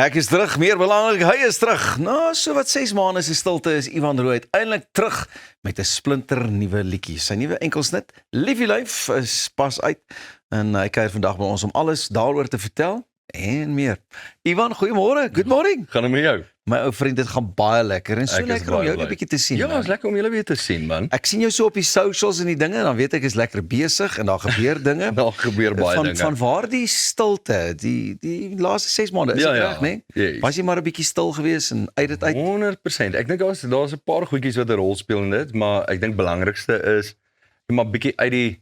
Ek is terug, meer belangrik, hy is terug. Na so wat 6 maande se stilte is Ivan Rooi uiteindelik terug met 'n splinter nuwe liedjie. Sy nuwe enkelsnit, Liefie Lyf, is pas uit en hy kuier vandag by ons om alles daaroor te vertel en meer. Ivan, goeiemôre, good morning. Gaan het met jou? My ou vriend, dit gaan baie lekker en so Ek is lekker om baie jou bly. 'n bietjie te sien. Ja, man. is lekker om julle weer te sien, man. Ek sien jou so op die socials en die dinge en dan weet ek is lekker besig en daar gebeur dinge. Daar gebeur baie dinge. Van waar die stilte, die laaste 6 maande, is Ja, dit ja. reg, né? Yes. Was jy maar 'n bietjie stil gewees en uit dit uit? 100%. Ek dink daar's 'n paar goedjies wat 'n rol speel in dit, maar ek dink belangrikste is maar bietjie uit die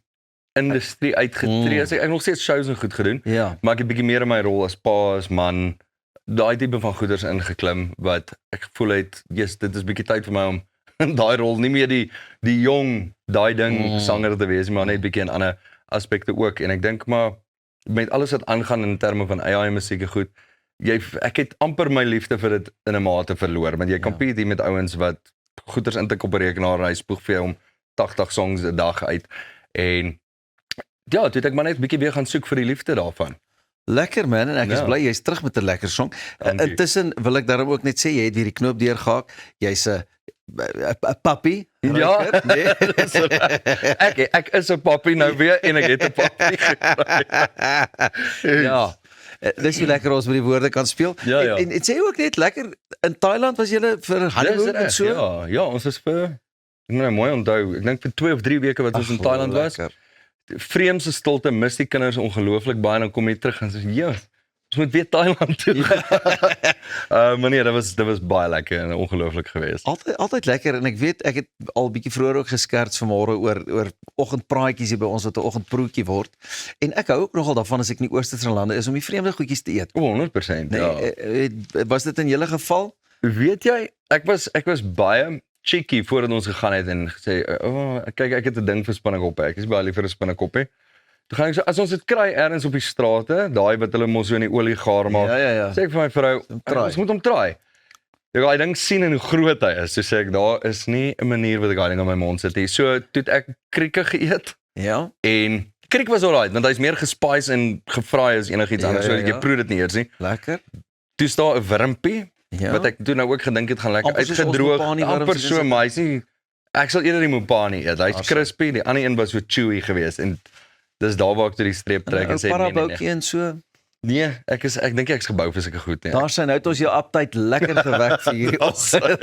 industrie uitgetree. Ek het nog steeds shows en goed gedoen, Ja. maar ek het bietjie meer in my rol as pa, as man, daai tipe van goeders ingeklim wat ek gevoel het, yes, dit is bietjie tyd vir my om in daai rol nie meer die jong, daai ding sanger te wees, maar net bietjie in ander aspekte ook. En ek dink maar met alles wat aangaan in terme van AI musiek en goed, ek het amper my liefde vir dit in 'n mate verloor, want jy compete hier met ouens wat goeders intik op 'n rekenaar en hy spoeg vir jou om 80 songs 'n dag uit. En ja, toe het ek maar net bietjie weer gaan soek vir die liefde daarvan. Lekker man, en ek is Ja. bly jy's terug met 'n lekker song. Dankie. Intussen wil ek daarom ook net sê jy het weer die knoop deurgehak. Jy's 'n pappie. Ja. ruiker, nee? Ek is 'n pappie nou weer en ek het 'n pappie gekry. Ja. Dis so lekker ons met die woorde kan speel. Ja, ja. En sê ook net lekker in Thailand was julle vir honeymoon en so. Ja, ons is vir ek moet nou mooi onthou. Ek dink vir 2 of 3 weke wat ons in Thailand was. Lekker. Vreemdste stilte, mis die kinders ongelooflik baie en dan kom jy terug en sê, "Ja, ons moet weer Thailand toe." Maar nee, dit was baie lekker en ongelooflik geweest. Altyd lekker en ek weet ek het al bietjie vroeër ook geskerts vanmôre oor oggendpraatjies hier by ons wat 'n oggendproetjie word. En ek hou ook nogal daarvan as ek in die oosterse lande is om die vreemde goedjies te eet. 100%. Nee, Ja. was dit in julle geval? Weet jy, ek was baie cheeky voordat ons gegaan het en gesê, kyk, ek het 'n ding vir spinnekoppe. Ek is baie lief vir 'n spinnekoppie. Toe gaan ek so, as ons dit kry ergens op die strate, daai wat hulle mos so in die olie gaar maak, Ja. sê ek vir my vrou, try. ons moet hom try. Ek daai ding sien en hoe groot hy is. So sê ek, daar is nie 'n manier wat ek daai ding in my mond sit nie. So toe het ek krieke geëet Ja. en kriek was alright, want hy's meer gespice en gefraai as enigiets Ja, anders. So ja, jy ja. proe dit nie eers nie. Lekker. Toe staan 'n wurmpie. Ja. Wat ek toe nou ook gedink het gaan lekker Amper soos ons uitgedroog, mopani wurms amper en so, so. maar hy's nie, ek sal eerder die mopani eet, hy's Awesome. crispy, die ander een was so chewy geweest en dis daar waar ek toe die streep trek en sê Paraboukie en so. nee, ek dink ek's gebou vir sulke goed nie. Daar sy nou het ons jou update lekker gewek vir hierdie oggend.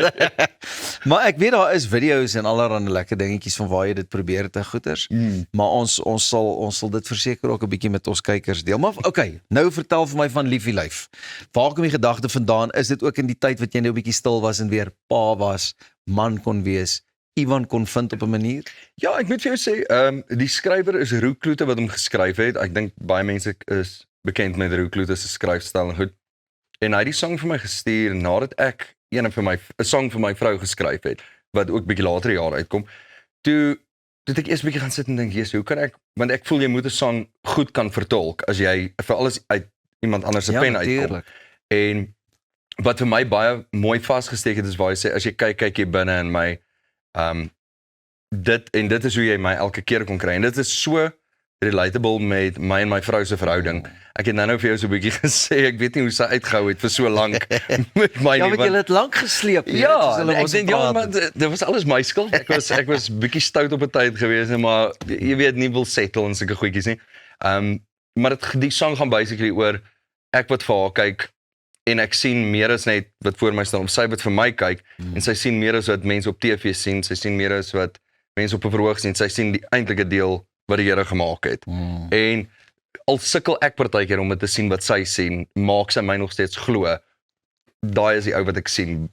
Maar ek weet daar is video's en allerlei lekker dingetjies van waar jy dit probeer te goeters. Maar ons sal dit verseker ook 'n bietjie met ons kykers deel. Maar okay, nou vertel vir my van Liefie Lyf. Waar kom die gedagte vandaan? Is dit ook in die tyd wat jy nou 'n bietjie stil was en weer pa was, man kon wees, Ivan kon vind op 'n manier? Ja, ek moet vir jou sê, die skrywer is Roux Kloete wat hom geskryf het. Ek dink baie mense is bekend met Roux Kloete se skryfstyl en goed. En hy het die song vir my gestuur nadat ek 'n song vir my vrou geskryf het wat ook bietjie later die jaar uitkom. Toe het ek eers bietjie gaan sit en dink, "Jesus, hoe kan ek?" Want ek voel jy moet 'n song goed kan vertolk as jy vir alles uit iemand anders se pen uitkom. natuurlijk. En wat vir my baie mooi vasgesteek het is waar hy sê as jy kyk hier binne in my dit is hoe jy my elke keer kon kry. En dit is so relatable met my en my vrou se verhouding. Ek het nou vir jou so 'n bietjie gesê, ek weet nie hoe sy uitgehou het vir so lank met my Ja, nie. want jy het lank gesleep. Ja, soos hulle ek ons dink ja, praat. maar dit was alles my skuld. Ek was bietjie stout op 'n tyd gewees, maar jy weet nie wil settle en sulke goedjies nie. Maar die song gaan basically oor ek wat vir haar kyk en ek sien meer as net wat voor my staan, om sy wat vir my kyk en sy sien meer as wat mense op TV sien, sy sien meer as wat mense op 'n verhoog sien, sy sien die eintlike deel wat die Here gemaak het. En al sukkel ek partykeer om dit te sien wat sy sien, maak sy my nog steeds glo. Daai is die ou wat ek sien.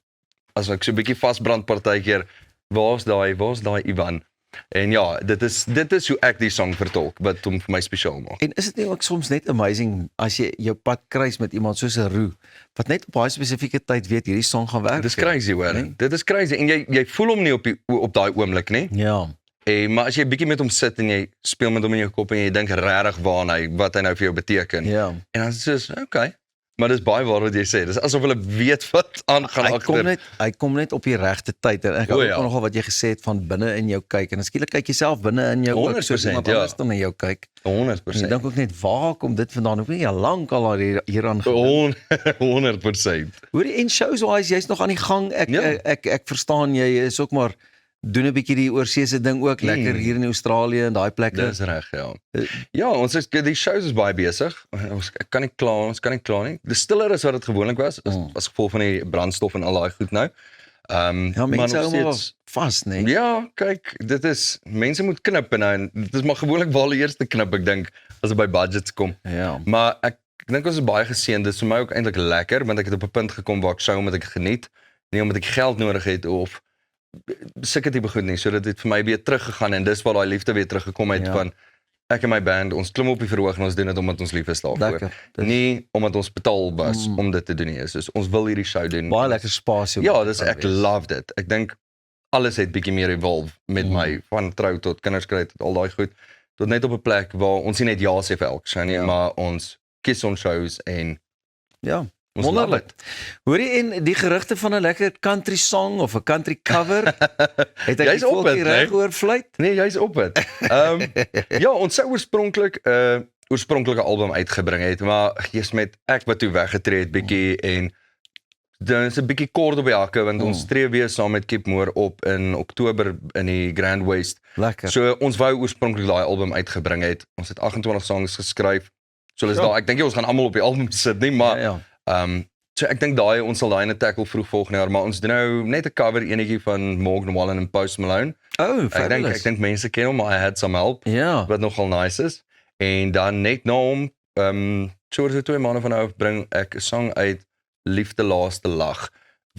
As ek so 'n bietjie vasbrand partykeer, waar's daai Ivan? En ja, dit is hoe ek die song vertolk wat hom vir my spesiaal maak. En is dit nie ook soms net amazing as jy jou pad kruis met iemand soos 'n Roux wat net op baie spesifieke tyd weet hierdie song gaan werk? Dit is crazy hoor. Nee? Dit is crazy en jy voel hom nie op daai oomblik nie. Ja. Maar as jy bietjie met hom sit en jy speel met hom in jou kop en jy dink regtig wat hy nou vir jou beteken. Ja. En dan is dit soos, okay. Maar dis baie waar wat jy sê. Dis asof hulle weet wat aangaan agter. Hy kom net op die regte tyd en ek hou ook nogal wat jy gesê het van binne in jou kyk en skielik kyk jy self binne in jou ook soos iemand anders dan in jou kyk. 100%. Ek dink ook net waar kom dit vandaan? Hoe jy lank al hieraan gedoen. 100%. Hoorie en shows-wise jy's nog aan die gang. Ek verstaan jy is ook maar doen 'n bietjie die oorseese ding ook lekker hier in Australië en daai plekke. Dis reg, ja. Ja, die shows is baie besig. Ons kan nie kla nie. Dis stiller as wat dit gewoonlik was, as gevolg van die brandstof en al daai goed nou. Ja, mense hou maar vas, nee. Ja, kyk, dit is mense moet knip en dit is maar gewoonlik waar hulle eers te knip, ek dink, as dit by budgets kom. Ja. Maar ek dink ons is baie geseënd. Dit is vir my ook eintlik lekker want ek het op 'n punt gekom waar ek sou omdat ek geniet, nie omdat ek geld nodig het of sulke tipe goed nie, sodat dit vir my weer teruggegaan en dis waar daai liefde weer teruggekom het van ek en my band, ons klim op die verhoog en ons doen dit omdat ons lief is daarvoor. Nie omdat ons betaal was om dit te doen nie. Dus ons wil hierdie show doen. Baie lekker spasie. Ja, dis ek love dit. Ek dink alles het bietjie meer evolve met my van trou tot kinders kry tot al daai goed. Tot net op 'n plek waar ons nie net ja sê vir elke show nie, maar ons kies ons shows en ja. Wonderlik. Hoorie en die gerugte van 'n lekker country song of 'n country cover. Het ek die volkie reg oor fluit? Nee, jy's op dit. Ja, ons sou oorspronklike album uitgebring het, maar jy's met ek wat toe weggetree het bietjie en dan is 'n bietjie kort op die hakke want ons tree weer saam met Keep Moore op in Oktober in die Grand West. Lekker. So ons wou oorspronklik daai album uitgebring het. Ons het 28 songs geskryf. So is daar, ek dink ons gaan almal op die album sit nie, maar so ek dink ons sal daai in 'n tackle vroeg volgende jaar, maar ons doen nou net 'n cover enetjie van Morgan Wallen en Post Malone. Ek dink mense ken hom, maar I Had Some Help, wat nogal nice is. En dan net na hom, so 2 maande van nou bring ek 'n song uit, Liefde Laaste Lag,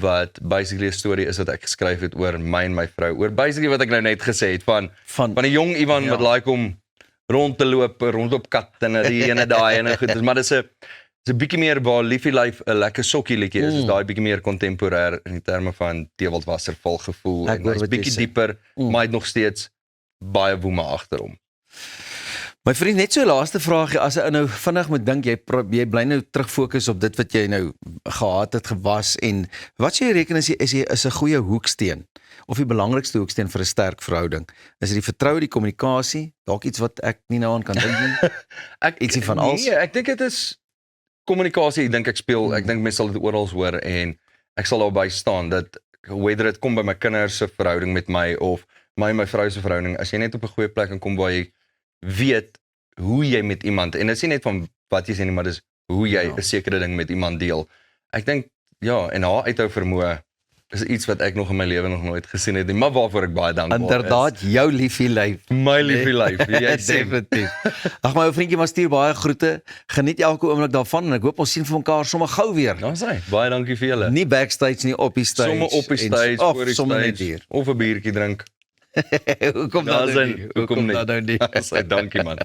wat basically 'n storie is wat ek geskryf het oor my en my vrou, oor basically wat ek nou net gesê het, van 'n jong Ivan wat like om rond te loop, rondop kat en die ene daai en goed, maar dis 'n bietjie meer waar Liefie Life 'n lekker sokkie liedjie is daai bietjie meer kontemporêr in die terme van Dewald Wasserval gevoel en hy's bietjie dieper, maar hy het nog steeds baie woeme agter hom. My vriend, net so laaste vraagie, as jy nou vinnig moet dink, jy bly nou terug fokus op dit wat jy nou gehad het, gewas en wat jy reken is 'n goeie hoeksteen of die belangrikste hoeksteen vir 'n sterk verhouding? Is dit die vertroue, die kommunikasie, dalk iets wat ek nie nou aan kan dink nie? Ietsie van alles? Nee, ek dink dit is kommunikasie, ek dink mense sal dit oral hoor en ek sal daarby staan dat whether dit kom by my kinders se verhouding met my of my en my vrou se verhouding, as jy net op 'n goeie plek kom waar jy weet hoe jy met iemand, en dit is nie net van wat jy sê nie, maar dis hoe jy 'n sekere ding met iemand deel. Ek dink, en haar uithou vermoë is iets wat ek nog in my lewe nog nooit gesien het nie, maar waarvoor ek baie dankbaar is. Inderdaad, jou liefie lyf. My liefie lyf, jy sê. Definitief. Ag my ou vriendjie, maar stuur baie groete. Geniet elke oomblik daarvan en ek hoop ons sien vir mekaar sommer gou weer. Dan sê, baie dankie vir julle. Nie backstage nie, op die stage. Sommer op die stage, voor die stage, of 'n biertjie drink. Hoekom dat nou nie? Dankie man.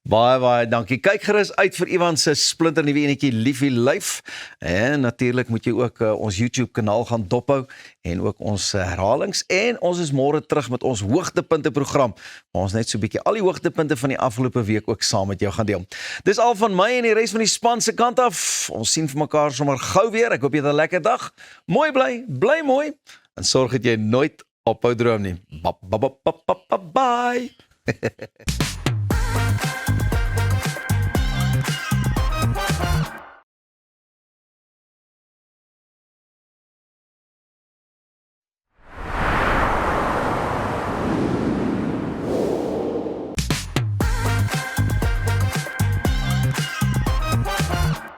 Baie dankie. Kyk gerus uit vir Ivan se splinter nuwe enetjie Liefie Lyf. En natuurlik moet jy ook ons YouTube kanaal gaan dophou en ook ons herhalings en ons is môre terug met ons hoogtepunte program. Maar ons net so 'n bietjie al die hoogtepunte van die afgelope week ook saam met jou gaan deel. Dis al van my en die res van die span se kant af. Ons sien vir mekaar sommer gou weer. Ek hoop jy het 'n lekker dag. Mooi bly mooi en sorg dat jy nooit ophou droom nie. Bye.